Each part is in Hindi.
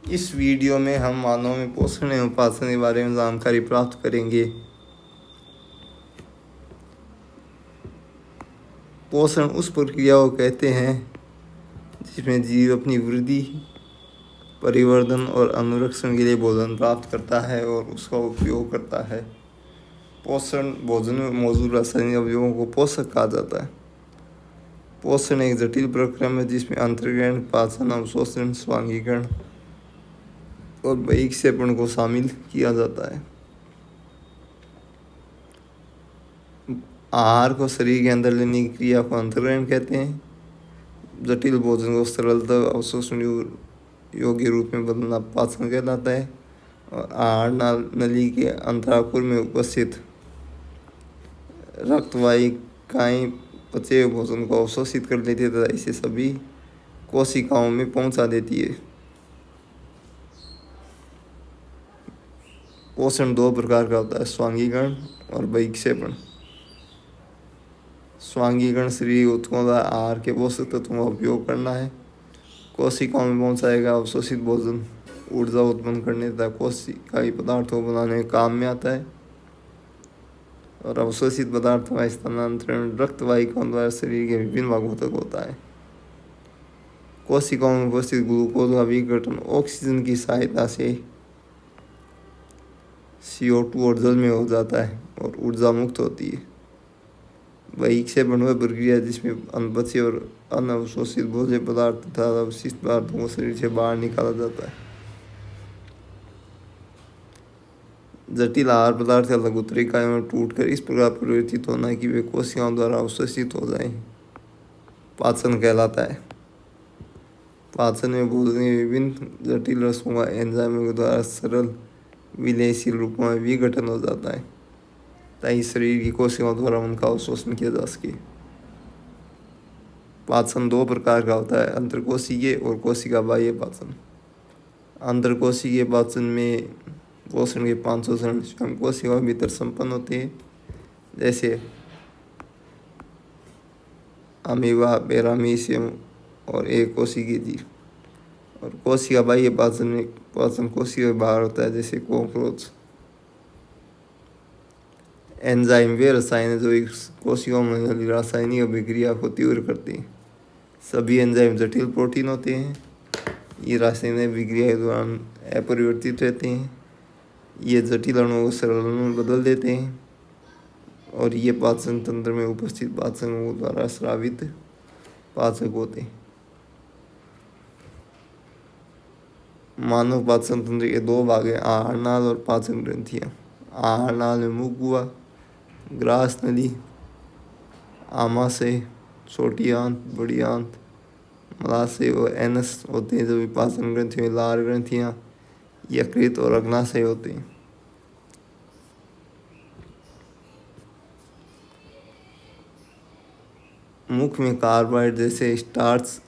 इस वीडियो में हम मानव में पोषण एवं पाचन के बारे में जानकारी प्राप्त करेंगे। पोषण उस प्रक्रिया को कहते हैं जिसमें जीव अपनी वृद्धि, परिवर्धन और अनुरक्षण के लिए भोजन प्राप्त करता है और उसका उपयोग करता है। पोषण भोजन में मौजूद रासायनिक अवयवों को पोषक कहा जाता है। पोषण एक जटिल प्रक्रिया है जिसमें अंतर्ग्रहण, पाचन, अवशोषण, स्वांगीकरण और बहिक्षेपण को शामिल किया जाता है। आहार को शरीर के अंदर लेने की क्रिया को अंतर्ग्रहण कहते हैं। जटिल भोजन को सरलता अवशोषण योग्य रूप में बदलना पाचन कहलाता है। और आहार नली के अंतराकुर में उपस्थित रक्तवाहिकाएं पचे हुए भोजन को अवशोषित कर लेती है तथा इसे सभी कोशिकाओं में पहुंचा देती है। पोषण दो प्रकार का होता है, स्वांगीकरण और बहिक्षेपण। स्वांगीकरण शरीर ऊतकों द्वारा आहार के पोषक तत्वों का उपयोग करना है। कोशिकाओं में पहुंचाएगा अवशोषित भोजन ऊर्जा उत्पन्न करने तथा कोशिकाई पदार्थों को बनाने में काम में आता है। और अवशोषित पदार्थों का स्थानांतरण रक्तवाहिकाओं द्वारा शरीर के विभिन्न भागों तक होता है। कोशिकाओं में उपस्थित ग्लूकोज का विघटन ऑक्सीजन की सहायता से CO2 और जल में हो जाता है और ऊर्जा मुक्त होती है। बहिक्षेपण वह प्रक्रिया जिसमें अनपचे और अनअवशोषित भोज्य पदार्थ तथा अवशिष्ट पदार्थों को शरीर से बाहर निकाला जाता है। जटिल आहार पदार्थ लघुत्तरी इकाई में टूटकर इस प्रकार परिवर्तित होना कि वे कोशिकाओं द्वारा अवशोषित हो जाएं, पाचन कहलाता है। पाचन में भोजन के विभिन्न जटिल रसों का एंजाइमों के द्वारा सरल विलयशील रूपों में विघटन हो जाता है ताकि शरीर की कोशिकाओं द्वारा उनका अवशोषण किया जा सके। पाचन दो प्रकार का होता है, अंतरकोशिकीय और कोशिका बाह्य पाचन। अंतरकोशिकीय पाचन में पोषण के 5 चरण स्वयं कोशिका के भीतर संपन्न होते हैं, जैसे अमीबा, पैरामीशियम और एक कोशिकीय जीव। और कोशिका बाह्य पाचन में पाचन कोशिका के बाहर होता है, जैसे कॉकरोच। एंजाइम वे रसायन है जो इस कोशिकाओं में रासायनिक अभिक्रिया को तीव्र करते हैं। सभी एंजाइम जटिल प्रोटीन होते हैं। ये रासायनिक अभिक्रिया के दौरान अपरिवर्तित रहते हैं। ये जटिल अणुओं को सरल अणुओं में बदल देते हैं और ये पाचन तंत्र में उपस्थित पाचकों द्वारा स्रावित पाचक होते हैं। मानव पाचन तंत्र के दो भाग हैं, आहार नाल और पाचन ग्रंथियाँ। आहार नाल में मुख गुहा, ग्रास नली, आमाशय, छोटी आंत, बड़ी आंत, मलाशय और एनस होते हैं। जबकि पाचन ग्रंथियों में लार ग्रंथियाँ, यकृत और अग्नाशय होते हैं। मुख में कार्बोहाइड्रेट जैसे स्टार्च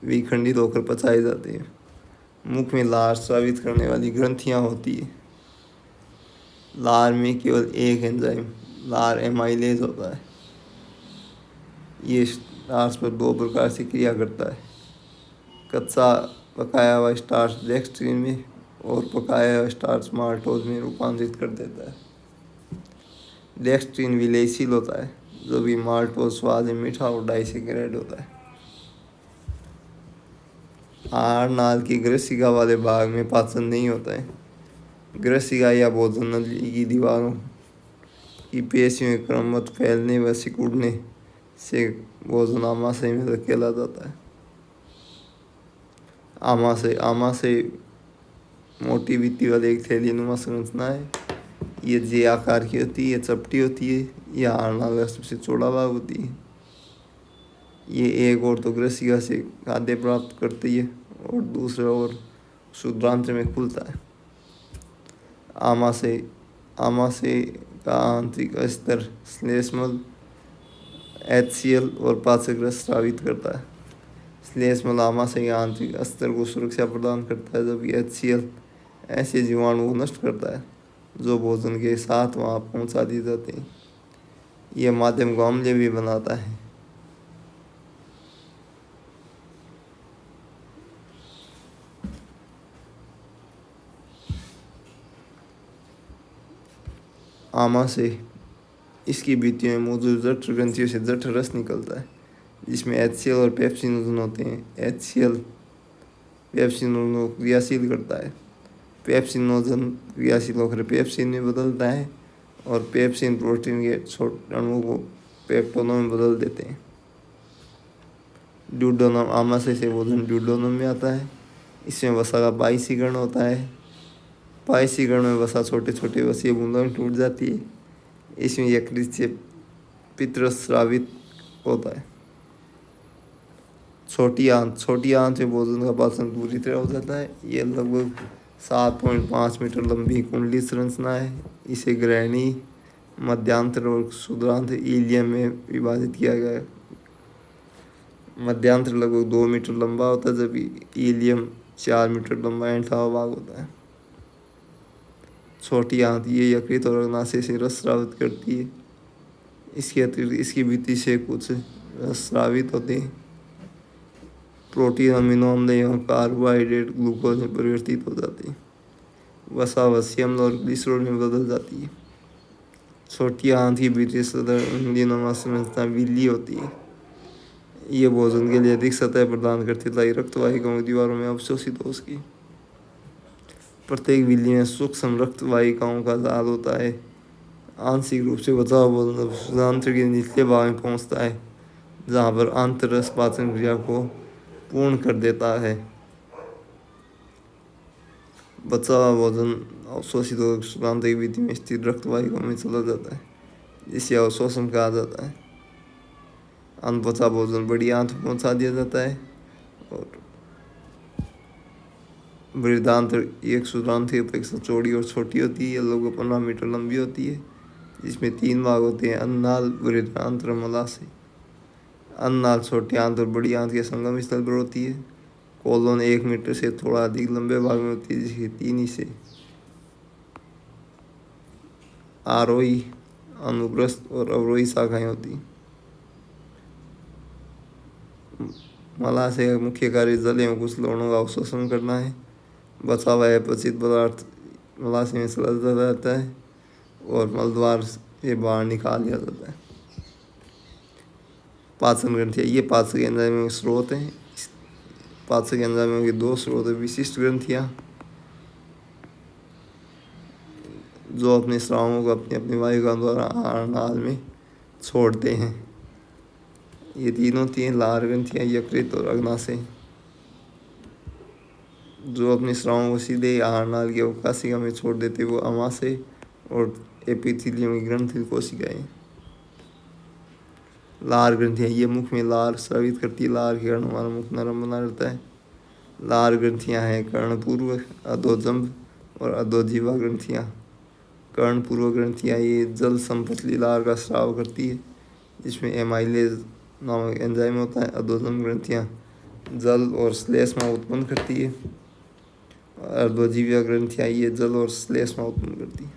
विखंडित होकर पचाए जाते हैं। मुख में लार स्रावित करने वाली ग्रंथियाँ होती है। लार में केवल एक एंजाइम लार एमाइलेज होता है। ये स्टार्च पर दो प्रकार से क्रिया करता है, कच्चा पकाया हुआ स्टार्च डेक्स्ट्रिन में और पकाया हुआ स्टार्च माल्टोज में रूपांतरित कर देता है। डेक्स्ट्रिन विलयशील होता है जबकि माल्टोज स्वाद में मीठा और डाइसेकेराइड होता है। आहार नाल की ग्रसिका वाले भाग में पाचन नहीं होता है। ग्रसिका या भोजन नली की दीवारों की पेशियों में क्रमबद्ध फैलने व सिकुड़ने से भोजन आमाशय में धकेला जाता है। आमाशय मोटी भित्ति वाली एक थैलीनुमा संरचना है। ये जे आकार की होती है, ये चपटी होती है। यह आहार नाल का सबसे चौड़ा भाग होती है। ये एक और तो ग्रसिका से खाद्य प्राप्त करती है और दूसरा और क्षुद्रांत्र में खुलता है। आमाशय का आंतरिक स्तर श्लेष्मल HCl और पाचक रस स्रावित करता है। श्लेष्मल आमाशय के आंतरिक स्तर को सुरक्षा प्रदान करता है जबकि HCl ऐसे जीवाणु को नष्ट करता है जो भोजन के साथ वहाँ पहुँचा दिए जाते हैं। यह माध्यम को अम्लीय भी बनाता है। आमा से इसकी भित्तियों में मौजूद जठर ग्रंथियों से जठर रस निकलता है, जिसमें HCl और पेप्सिनोजन होते हैं। HCl पेप्सिनोजन को क्रियाशील करता है, पेप्सिनोजन क्रियाशील होकर पेप्सिन में बदलता है, और पेप्सिन प्रोटीन के छोटे अणुओं को पेप्टोनों में बदल देते हैं। ड्यूडेनम, आमाशय से भोजन ड्यूडेनम में आता है। इसमें वसा का बाइसीकरण होता है। बाइसीकरण में वसा छोटे छोटे वसीय बूंदों में टूट जाती है। इसमें यकृत से पित्त स्रावित होता है। छोटी आंत में भोजन का पाचन पूरी तरह हो जाता है। यह लगभग 7.5 मीटर लंबी कुंडली संरचना है। इसे ग्रहणी, मध्यांतर और क्षुद्रांत इलियम में विभाजित किया गया है। मध्यांतर लगभग 2 मीटर लंबा होता है, जबकि इलियम 4 मीटर लंबा ऐंठा हुआ भाग होता है। छोटी आंत ये यकृत और अग्नाशय से रस स्रावित करती है। इसके अतिरिक्त इसकी भित्ति से कुछ रस स्रावित होते हैं। प्रोटीन, अमीनो अम्ल एवं कार्बोहाइड्रेट ग्लूकोज में परिवर्तित हो जाते हैं। वसा वसीय अम्ल और ग्लिसरॉल में बदल जाती है। छोटी आंत की भित्ति सदर उंगलीनुमा संरचना विली होती है। ये भोजन के लिए अधिक सतह प्रदान करती है, ताकि रक्त वाहिकाओं की दीवारों में अवशोषित हो सके। प्रत्येक विली में सूक्ष्म रक्त वाहिकाओं का जाल होता है। आंशिक रूप से बचा हुआ भोजन क्षुद्रांत्र के निचले भाग में पहुंचता है, जहां पर आंतररस पाचन क्रिया को पूर्ण कर देता है। बचा हुआ भोजन अवशोषित होकर क्षुद्रांत्र की भित्ति में स्थित रक्त वाहिकाओं में चला जाता है, जिसे अवशोषण कहा जाता है। अनपचा भोजन बड़ी आंत में पहुंचा दिया जाता है, और बृहदांत्र एक क्षुद्रांत्र की अपेक्षा चौड़ी और छोटी होती है। यह लगभग 15 मीटर लंबी होती है, जिसमें 3 भाग होते हैं: अन्ननाल, बृहदांत्र और मलाशय। अन्ननाल छोटी आंत और बड़ी आंत के संगम स्थल पर होती है। कोलोन 1 मीटर से थोड़ा अधिक लंबे भाग में होती है, जिसके 3 हिस्से आरोही, अनुप्रस्थ और अवरोही शाखाएं होती हैं। मलाशय का मुख्य कार्य जल एवं कुछ लवणों का अवशोषण करना है। बचा हुआ अपचित पदार्थ मलाशय में चला जाता है और मलद्वार से बाहर निकाल दिया जाता है। पाचन ग्रंथियाँ ये पाचक एंजाइमों के स्रोत हैं। पाचक एंजाइमों के 2 स्रोत हैं: विशिष्ट ग्रंथियाँ, जो अपने स्रावों को अपनी अपनी वाहिकाओं द्वारा आहार नाल में छोड़ते हैं। ये तीनों होती हैं: लार ग्रंथियाँ, यकृत और अग्नाशय, जो अपने स्रावों को सीधे आहार नाल की अवकाशिका में छोड़ देते, वो अमाशय और एपिथेलियम की ग्रंथि कोशिकाएं। लार ग्रंथियाँ ये मुख में लार स्रावित करती है। लार के कारण हमारा मुख नरम बना रहता है। लार ग्रंथियाँ हैं कर्णपूर्व, अधोजंब और अधोजीवा ग्रंथियाँ। कर्णपूर्व ग्रंथियाँ ये जल संपतली लार का स्राव करती है, जिसमें एमाइलेज नामक एंजाइम होता है। अधोजंब ग्रंथियाँ जल और श्लेष्मा उत्पन्न करती है। अधोजीवा ग्रंथियाँ ये जल और श्लेष्मा उत्पन्न करती है।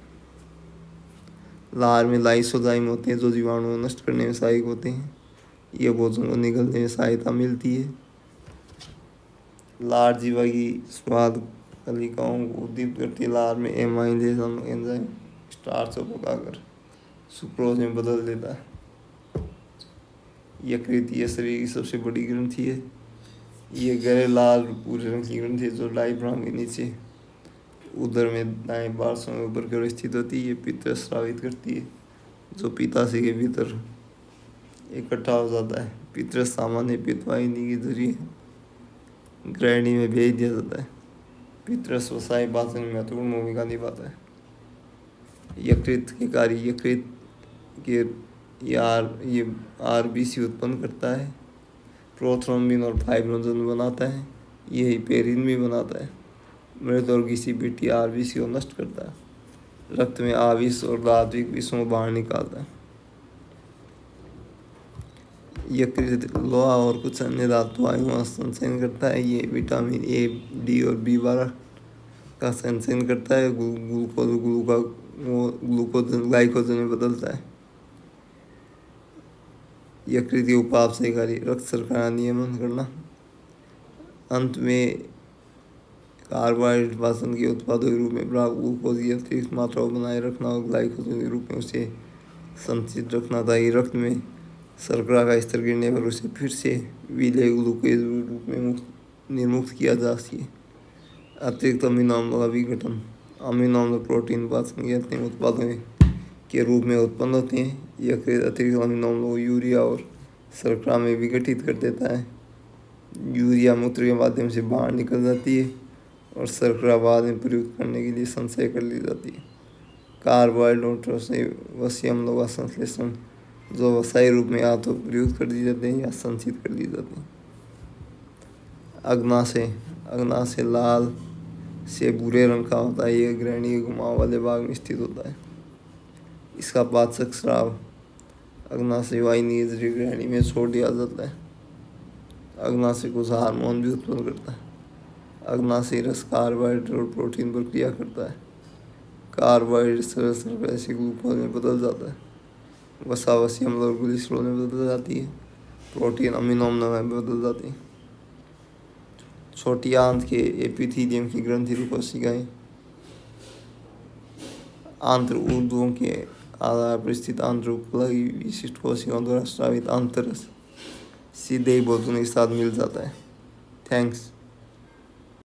लार में लाइसोजाइम होते हैं, जो जीवाणु को नष्ट करने में सहायक होते हैं। ये भोजन को निगलने में सहायता मिलती है। लार जीवा की स्वाद कलिकाओं को उद्दीपित करती है। लार में एमाइलेज नामक एंजाइम स्टार्च को पकाकर सुक्रोज में बदल देता है। यकृत ये शरीर की सबसे बड़ी ग्रंथि है। ये गहरे लाल भूरे रंग की ग्रंथि है, जो डायफ्राम के नीचे उदर में दाएं पार्श्व में ऊपर की ओर स्थित होती है। ये पित्त स्रावित करती है, जो पित्ताशय के भीतर इकट्ठा हो जाता है। पित्त सामान्य पित्त वाहिनी के जरिए ग्रहणी में भेज दिया जाता है। पित्त वसाई पाचन में महत्वपूर्ण भूमिका निभाता है। यकृत के कार्य: यकृत के ये RBC उत्पन्न करता है, प्रोथ्रोम्बिन और फाइब्रोजन बनाता है। ये हिपेरिन भी बनाता है। मृत और घिसी पिट्ठी RBC को नष्ट करता है। रक्त में आविष और धात्विक विषों को बाहर निकालता है। यकृत लोहा और कुछ अन्य धातुओं का संचयन करता है। ये विटामिन A, D और B12 का संचयन करता है। ग्लाइकोजन में बदलता है। यकृत के उपापचय कार्य: रक्त शर्करा नियमन करना। अंत में कार्बोहाइड्रेट पाचन के उत्पादों के रूप में ग्लूकोज की अतिरिक्त मात्रा को बनाए रखना और ग्लाइकोजन के रूप में उसे संचित रखना ताकि रक्त में शर्करा का स्तर गिरने पर उसे फिर से विलेय ग्लूकोज के रूप में निर्मुक्त किया जा सके। अतिरिक्त अमीनो अम्लों का विघटन। अमीनो अम्ल प्रोटीन पाचन के अंतिम उत्पादों के रूप में उत्पन्न होते हैं। यह अतिरिक्त अमीनो अम्लों को यूरिया और शर्करा में विघटित कर देता है। यूरिया मूत्र के माध्यम से बाहर निकल जाती है और शर्करा बाद में प्रयुक्त करने के लिए संचय कर ली जाती है। कार्बोहाइड्रेटों से वसा अम्लों का संश्लेषण जो वसाई रूप में या तो प्रयुक्त कर दी जाते हैं या संचित कर ली जाती हैं। अग्नाशय लाल से भूरे रंग का होता है। यह ग्रहणी के घुमाव वाले भाग में स्थित होता है। इसका पाचक स्राव अग्नाशय वाहिनी ग्रहणी में छोड़ दिया जाता है। अग्नाशय कुछ हार्मोन भी उत्पन्न करता है। अग्नाशय रस कार्बोहाइड्रेट और प्रोटीन पर क्रिया करता है। कार्बोहाइड्रेट शर्करा से ग्लूकोज में बदल जाता है। वसा वसा अम्ल और ग्लिसरॉल में बदल जाती है। प्रोटीन अमीनो अम्ल में बदल जाती है। छोटी आंत के एपिथीलियम की ग्रंथि कोशिकाएं आंत्र ऊर्ध्वों के आधार पर स्थित आंत्र उपलगी विशिष्ट कोशिकाओं द्वारा स्रावित आंतररस सीधे ही भोजन के साथ मिल जाता है। थैंक्स।